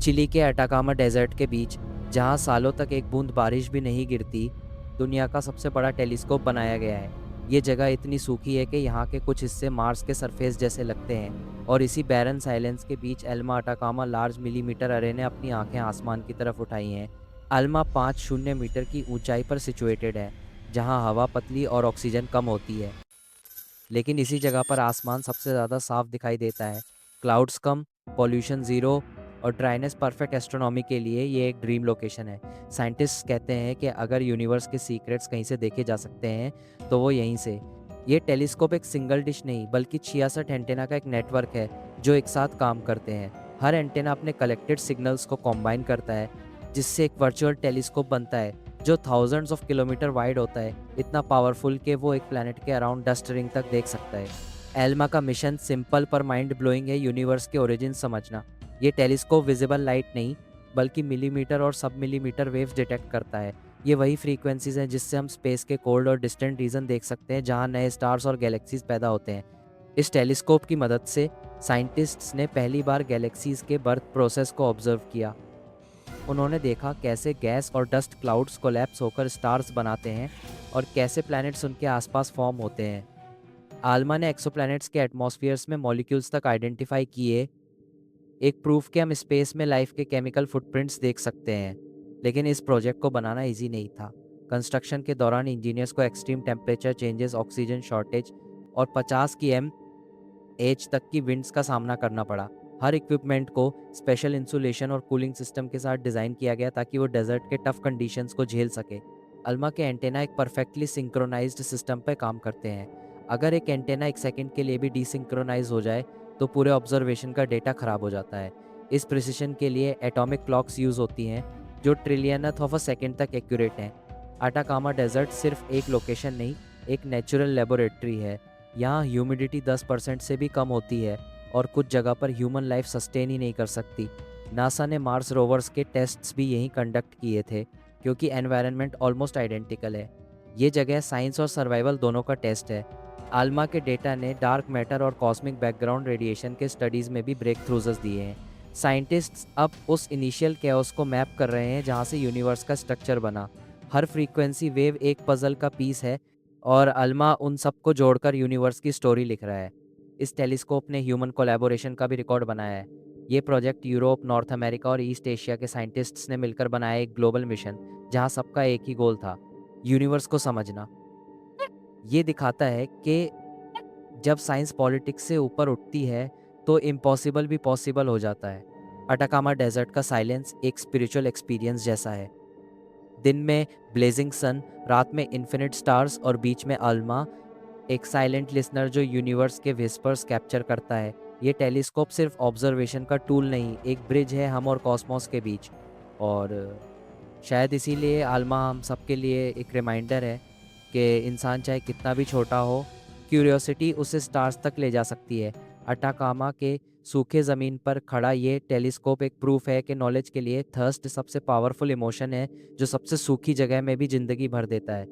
Chilli के Atacama desert के बीच, जहां सालों तक एक बूंद बारिश भी नहीं गिरती, दुनिया का सबसे बड़ा टेलीस्कोप बनाया गया है। ये जगह इतनी सूखी है कि यहाँ के कुछ हिस्से मार्स के सरफेस जैसे लगते हैं, और इसी बैरन साइलेंस के बीच एल्मा अटाकामा लार्ज मिलीमीटर अरे ने अपनी आंखें आसमान की तरफ उठाई हैं। अल्मा 5 मीटर की ऊंचाई पर सिचुएटेड है, जहाँ हवा पतली और ऑक्सीजन कम होती है। लेकिन इसी जगह पर आसमान सबसे ज़्यादा साफ दिखाई देता है। क्लाउड्स कम, पॉल्यूशन ज़ीरो और ड्राइनेस परफेक्ट एस्ट्रोनॉमी के लिए ये एक ड्रीम लोकेशन है। साइंटिस्ट्स कहते हैं कि अगर यूनिवर्स के सीक्रेट्स कहीं से देखे जा सकते हैं तो वो यहीं से। ये टेलीस्कोप एक सिंगल डिश नहीं बल्कि 66 एंटेना का एक नेटवर्क है जो एक साथ काम करते हैं। हर एंटेना अपने कलेक्टेड सिग्नल्स को कॉम्बाइन करता है, जिससे एक वर्चुअल टेलीस्कोप बनता है जो थाउजेंड्स ऑफ किलोमीटर वाइड होता है, इतना पावरफुल कि वो एक प्लैनेट के अराउंड डस्ट रिंग तक देख सकता है। एल्मा का मिशन सिंपल पर माइंड ब्लोइंग है, यूनिवर्स के ओरिजिन समझना। ये टेलीस्कोप विजिबल लाइट नहीं बल्कि मिलीमीटर और सब मिलीमीटर वेव्स डिटेक्ट करता है। ये वही फ्रीक्वेंसीज हैं जिससे हम स्पेस के कोल्ड और डिस्टेंट रीजन देख सकते हैं, जहाँ नए स्टार्स और गैलेक्सीज पैदा होते हैं। इस टेलीस्कोप की मदद से साइंटिस्ट्स ने पहली बार गैलेक्सीज के बर्थ प्रोसेस को ऑब्जर्व किया। उन्होंने देखा कैसे गैस और डस्ट क्लाउड्स कोलैप्स होकर स्टार्स बनाते हैं और कैसे प्लैनेट्स उनके आसपास फॉर्म होते हैं। आल्मा ने एक्सोप्लैनेट्स के एटमॉस्फेयर्स में मॉलिक्यूल्स तक आइडेंटिफाई किए, एक प्रूफ कि हम स्पेस में लाइफ के केमिकल फुटप्रिंट्स देख सकते हैं। लेकिन इस प्रोजेक्ट को बनाना इजी नहीं था। कंस्ट्रक्शन के दौरान इंजीनियर्स को extreme temperature changes, oxygen shortage और 50 की एज तक की विंड्स का सामना करना पड़ा। हर इक्विपमेंट को स्पेशल इंसुलेशन और कूलिंग सिस्टम के साथ डिज़ाइन किया गया ताकि वो डेजर्ट के टफ कंडीशंस को झेल सके। अल्मा के एंटेना एक परफेक्टली सिंक्रोनाइज्ड सिस्टम पर काम करते हैं। अगर एक एंटेना एक सेकंड के लिए भी डिसिंक्रोनाइज हो जाए तो पूरे ऑब्जर्वेशन का डेटा खराब हो जाता है। इस प्रिसिशन के लिए एटॉमिक क्लॉक्स यूज़ होती हैं जो ट्रिलियनथ ऑफ अ सेकेंड तक एक्यूरेट हैं। अटाकामा डेजर्ट सिर्फ एक लोकेशन नहीं, एक नेचुरल लेबोरेटरी है। यहाँ ह्यूमिडिटी 10% से भी कम होती है और कुछ जगह पर ह्यूमन लाइफ सस्टेन ही नहीं कर सकती। नासा ने मार्स रोवर्स के टेस्ट्स भी यहीं कंडक्ट किए थे क्योंकि एनवायरनमेंट ऑलमोस्ट आइडेंटिकल है। ये जगह साइंस और सर्वाइवल दोनों का टेस्ट है। आल्मा के डेटा ने डार्क मैटर और कॉस्मिक बैकग्राउंड रेडिएशन के स्टडीज़ में भी ब्रेक थ्रूज दिए हैं। साइंटिस्ट्स अब उस इनिशियल कैओस को मैप कर रहे हैं जहाँ से यूनिवर्स का स्ट्रक्चर बना। हर फ्रीक्वेंसी वेव एक पजल का पीस है और अल्मा उन सबको जोड़कर यूनिवर्स की स्टोरी लिख रहा है। इस टेलीस्कोप ने ह्यूमन कोलैबोरेशन का भी रिकॉर्ड बनाया है। ये प्रोजेक्ट यूरोप, नॉर्थ अमेरिका और ईस्ट एशिया के साइंटिस्ट्स ने मिलकर बनाया एक ग्लोबल मिशन, जहाँ सबका एक ही गोल था, यूनिवर्स को समझना। ये दिखाता है कि जब साइंस पॉलिटिक्स से ऊपर उठती है तो इम्पॉसिबल भी पॉसिबल हो जाता है। अटाकामा डेजर्ट का साइलेंस एक स्पिरिचुअल एक्सपीरियंस जैसा है। दिन में ब्लेजिंग सन, रात में इन्फिनिट स्टार्स और बीच में अल्मा, एक साइलेंट लिसनर जो यूनिवर्स के विस्पर्स कैप्चर करता है। ये टेलीस्कोप सिर्फ ऑब्जर्वेशन का टूल नहीं, एक ब्रिज है हम और कॉस्मोस के बीच। और शायद इसीलिए आल्मा हम सबके लिए एक रिमाइंडर है कि इंसान चाहे कितना भी छोटा हो, क्यूरियोसिटी उसे स्टार्स तक ले जा सकती है। अटाकामा के सूखे ज़मीन पर खड़ा ये टेलीस्कोप एक प्रूफ है कि नॉलेज के लिए थर्स्ट सबसे पावरफुल इमोशन है जो सबसे सूखी जगह में भी ज़िंदगी भर देता है।